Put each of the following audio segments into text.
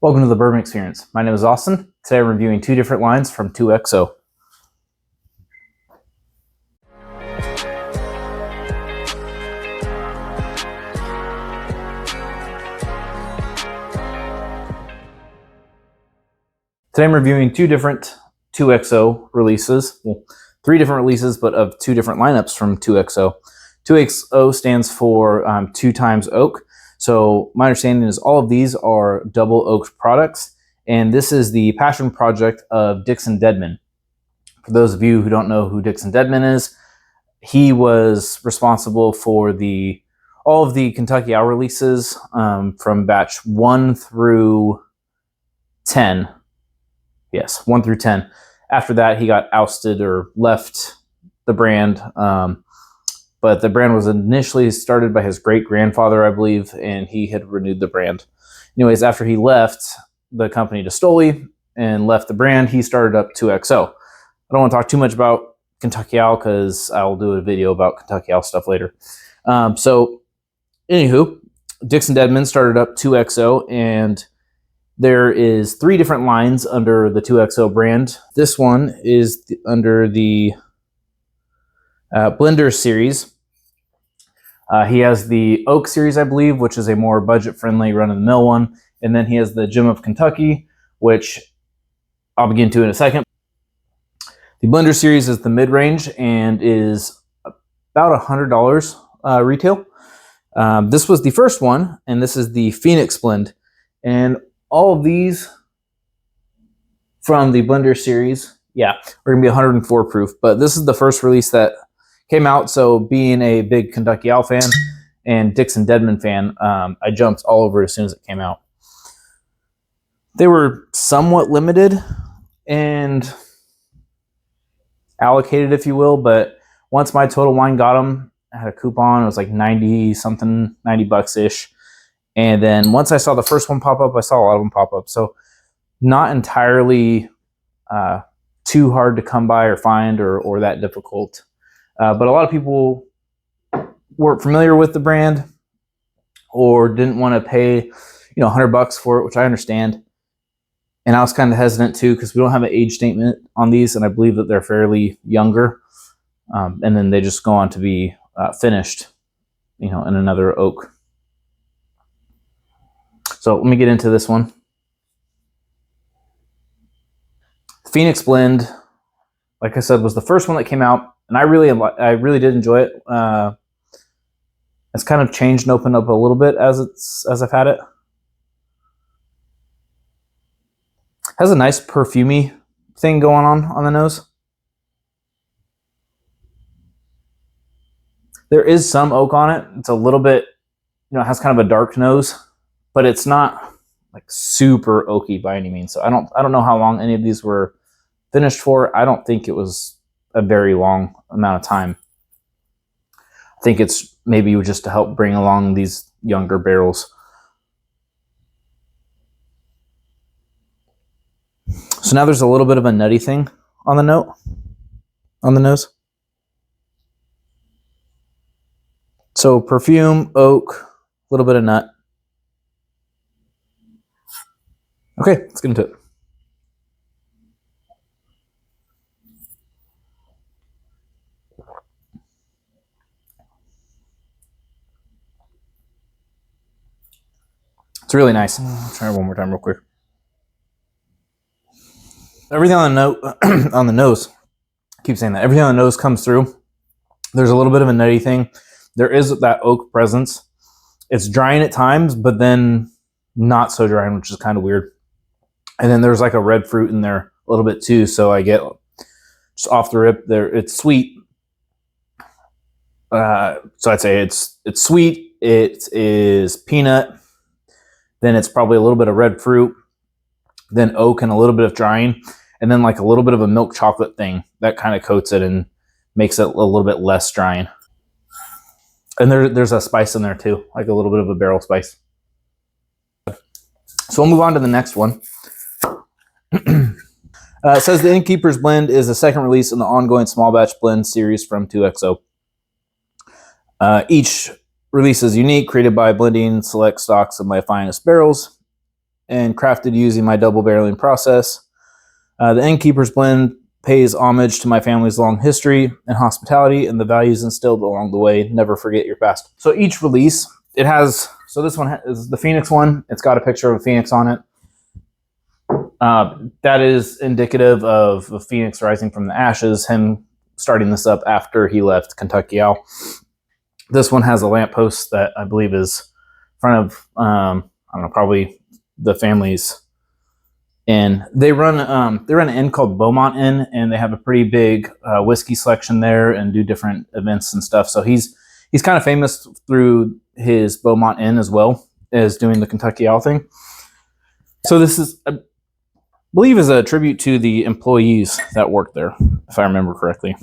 Welcome to the Bourbon Experience. My name is Austin. Today I'm reviewing two different lines from 2XO. Today I'm reviewing two different 2XO releases. Well, three different releases, but of two different lineups from 2XO. 2XO stands for 2 times oak. So my understanding is all of these are double oaked products, and this is the passion project of Dixon Dedman. For those of you who don't know who Dixon Dedman is, he was responsible for all of the Kentucky Owl releases from batch 1 through 10. Yes, 1 through 10. After that, he got ousted or left the brand. But the brand was initially started by his great-grandfather, I believe, and he had renewed the brand. Anyways, after he left the company to Stoli and left the brand, he started up 2XO. I don't want to talk too much about Kentucky Owl because I'll do a video about Kentucky Owl stuff later. So, anywho, Dixon Dedman started up 2XO, and there is 3 different lines under the 2XO brand. This one is under the Blender series. He has the Oak series, I believe, which is a more budget-friendly, run-of-the-mill one. And then he has the Gem of Kentucky, which I'll begin to in a second. The Blender series is the mid-range and is about $100 retail. This was the first one, and this is the Phoenix blend. And all of these from the Blender series, are going to be 104 proof. But this is the first release that came out, so being a big Kentucky Owl fan and Dixon Dedman fan, I jumped all over it as soon as it came out. They were somewhat limited and allocated, if you will, but once my Total Wine got them, I had a coupon. It was like 90-something, 90 bucks-ish. And then once I saw the first one pop up, I saw a lot of them pop up. So not entirely too hard to come by or find or that difficult. But a lot of people weren't familiar with the brand or didn't want to pay, $100 for it, which I understand. And I was kind of hesitant too because we don't have an age statement on these, and I believe that they're fairly younger. And then they just go on to be finished, in another oak. So let me get into this one. Phoenix blend, like I said, was the first one that came out, and I really did enjoy it. It's kind of changed and opened up a little bit as I've had it. Has a nice perfumey thing going on the nose. There is some oak on it. It's a little bit, it has kind of a dark nose, but it's not like super oaky by any means. So I don't know how long any of these were finished for. I don't think it was a very long amount of time. I think it's maybe just to help bring along these younger barrels. So now there's a little bit of a nutty thing on the nose. So perfume, oak, a little bit of nut. Okay, let's get into it. It's really nice. I'll try it one more time real quick. Everything on the nose, I keep saying that. Everything on the nose comes through. There's a little bit of a nutty thing. There is that oak presence. It's drying at times, but then not so drying, which is kind of weird. And then there's like a red fruit in there a little bit too. So I get just off the rip there. It's sweet. So I'd say it's sweet. It is peanut. Then it's probably a little bit of red fruit, then oak and a little bit of drying, and then like a little bit of a milk chocolate thing that kind of coats it and makes it a little bit less drying. And there's a spice in there too, like a little bit of a barrel spice. So we'll move on to the next one. It says the Innkeepers blend is the second release in the ongoing small batch blend series from 2XO. Each release is unique, created by blending select stocks of my finest barrels. and crafted using my double barreling process. The Innkeepers blend pays homage to my family's long history and hospitality and the values instilled along the way. Never forget your past. So each release, it has, so this one is the Phoenix one. It's got a picture of a phoenix on it. That is indicative of a phoenix rising from the ashes, him starting this up after he left Kentucky Owl. This one has a lamppost that I believe is in front of, I don't know, probably the family's inn. They run an inn called Beaumont Inn, and they have a pretty big whiskey selection there and do different events and stuff. So he's kind of famous through his Beaumont Inn as well as doing the Kentucky Owl thing. So this is, I believe, is a tribute to the employees that work there, if I remember correctly.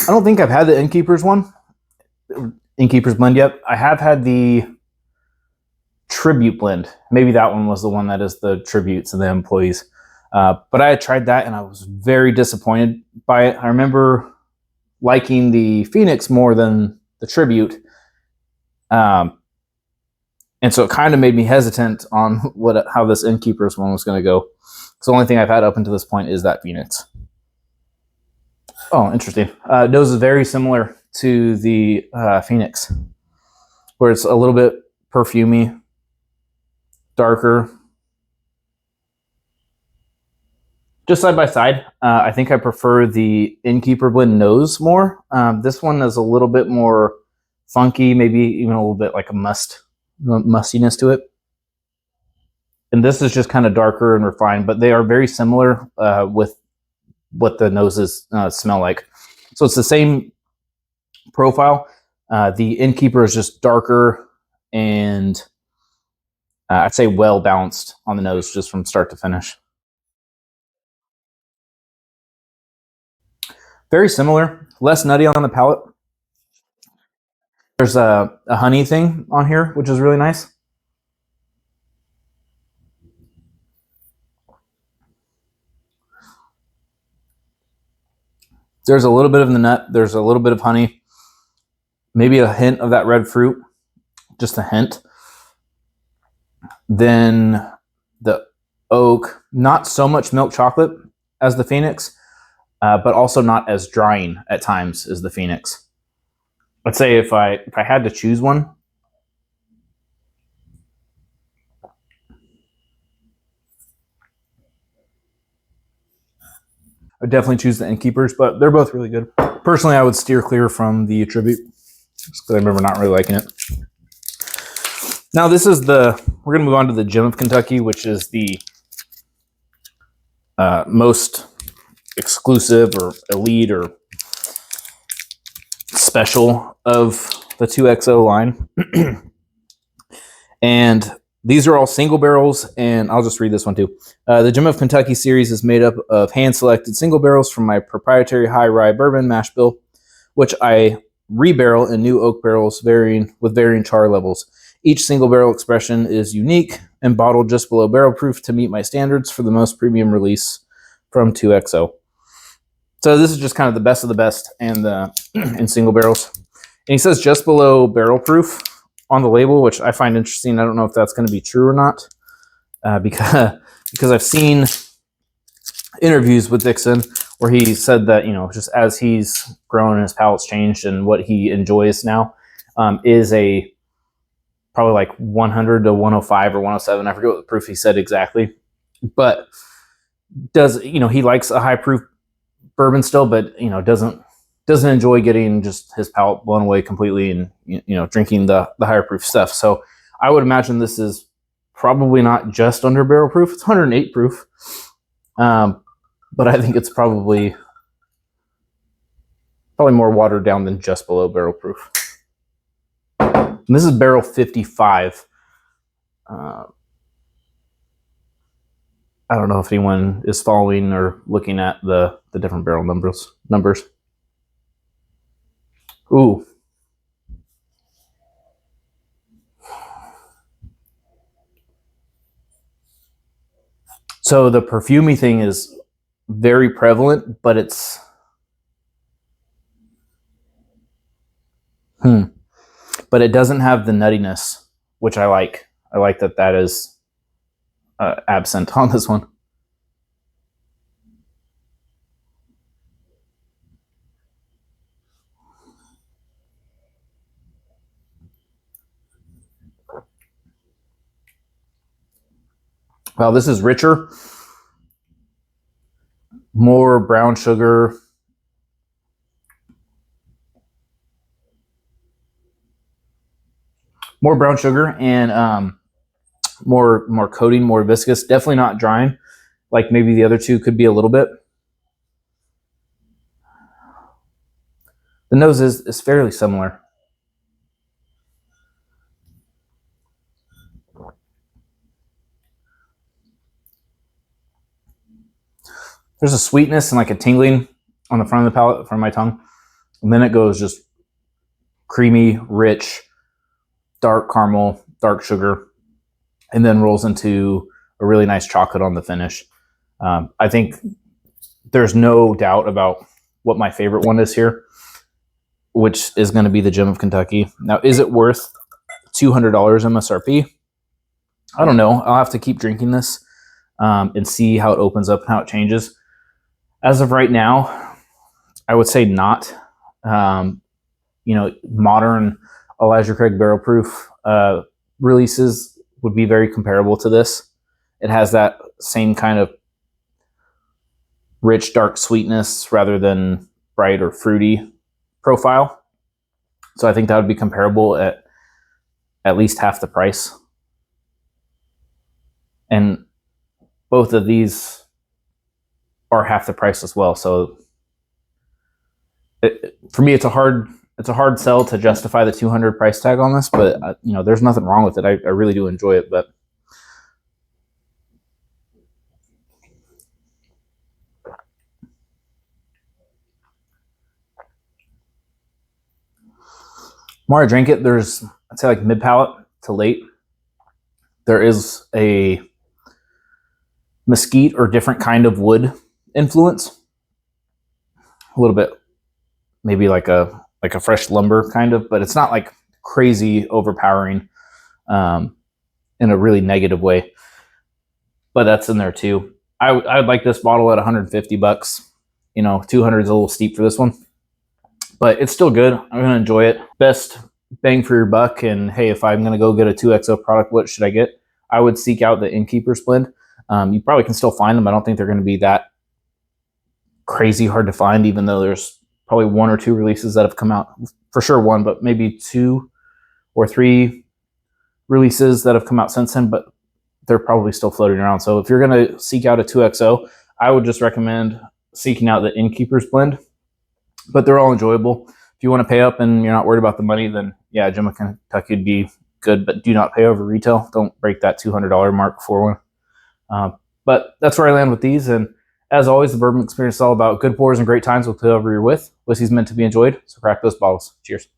I don't think I've had the Innkeepers one, Innkeepers blend yet. I have had the tribute blend. Maybe that one was the one that is the tribute to the employees. But I had tried that and I was very disappointed by it. I remember liking the Phoenix more than the tribute. And so it kind of made me hesitant on how this Innkeepers one was going to go. So the only thing I've had up until this point is that Phoenix. Oh, interesting. Nose is very similar to the Phoenix, where it's a little bit perfumey, darker. Just side by side, I think I prefer the Innkeeper blend nose more. This one is a little bit more funky, maybe even a little bit like a mustiness to it. And this is just kind of darker and refined, but they are very similar with what the noses smell like. So it's the same profile. The Innkeeper is just darker and I'd say well balanced on the nose just from start to finish. Very similar, less nutty on the palate. There's a honey thing on here, which is really nice. There's a little bit of the nut. There's a little bit of honey. Maybe a hint of that red fruit. Just a hint. Then the oak, not so much milk chocolate as the Phoenix, but also not as drying at times as the Phoenix. Let's say if I had to choose one, I'd definitely choose the Innkeepers, but they're both really good. Personally, I would steer clear from the Tribute, just because I remember not really liking it. Now this is we're going to move on to the Gem of Kentucky, which is the most exclusive or elite or special of the 2XO line. And these are all single barrels, and I'll just read this one too. The Gem of Kentucky series is made up of hand-selected single barrels from my proprietary high rye bourbon mash bill, which I rebarrel in new oak barrels with varying char levels. Each single barrel expression is unique and bottled just below barrel proof to meet my standards for the most premium release from 2XO. So this is just kind of the best of the best and in single barrels. And he says just below barrel proof on the label, which I find interesting. I don't know if that's going to be true or not, because I've seen interviews with Dixon where he said that, just as he's grown and his palate's changed and what he enjoys now is probably like 100 to 105 or 107. I forget what the proof he said exactly, but he likes a high proof bourbon still, but doesn't enjoy getting just his palate blown away completely and drinking the higher proof stuff. So I would imagine this is probably not just under barrel proof. It's 108 proof, but I think it's probably more watered down than just below barrel proof. And this is barrel 55. I don't know if anyone is following or looking at the different barrel numbers. Ooh. So the perfumey thing is very prevalent, but it's But it doesn't have the nuttiness, which I like. I like that that is absent on this one. Well, this is richer, more brown sugar. More brown sugar and more coating, more viscous. Definitely not drying, like maybe the other two could be a little bit. The nose is fairly similar. There's a sweetness and like a tingling on the front of the palate, from my tongue. And then it goes just creamy, rich, dark caramel, dark sugar, and then rolls into a really nice chocolate on the finish. I think there's no doubt about what my favorite one is here, which is going to be the Gem of Kentucky. Now, is it worth $200 MSRP? I don't know. I'll have to keep drinking this and see how it opens up and how it changes. As of right now, I would say not. Modern Elijah Craig barrel proof releases would be very comparable to this. It has that same kind of rich, dark sweetness rather than bright or fruity profile. So I think that would be comparable at least half the price. And both of these are half the price as well. So for me, it's a hard sell to justify the $200 price tag on this, but there's nothing wrong with it. I really do enjoy it, but the more I drink it, I'd say like mid palate to late, there is a mesquite or different kind of wood influence. A little bit, maybe like a fresh lumber kind of, but it's not like crazy overpowering in a really negative way. But that's in there too. I would like this bottle at $150. 200 is a little steep for this one, but it's still good. I'm gonna enjoy it. Best bang for your buck. And hey, if I'm gonna go get a 2XO product, what should I get? I would seek out the Innkeepers blend. You probably can still find them. I don't think they're going to be that crazy hard to find, even though there's probably 1 or 2 releases that have come out. For sure 1, but maybe 2 or 3 releases that have come out since then, but they're probably still floating around. So if you're going to seek out a 2XO, I would just recommend seeking out the Innkeepers blend. But they're all enjoyable. If you want to pay up and you're not worried about the money, then yeah, Gem of Kentucky would be good, but do not pay over retail. Don't break that $200 mark for one. But that's where I land with these. And as always, the bourbon experience is all about good pours and great times with whoever you're with. Whiskey's meant to be enjoyed, so crack those bottles. Cheers.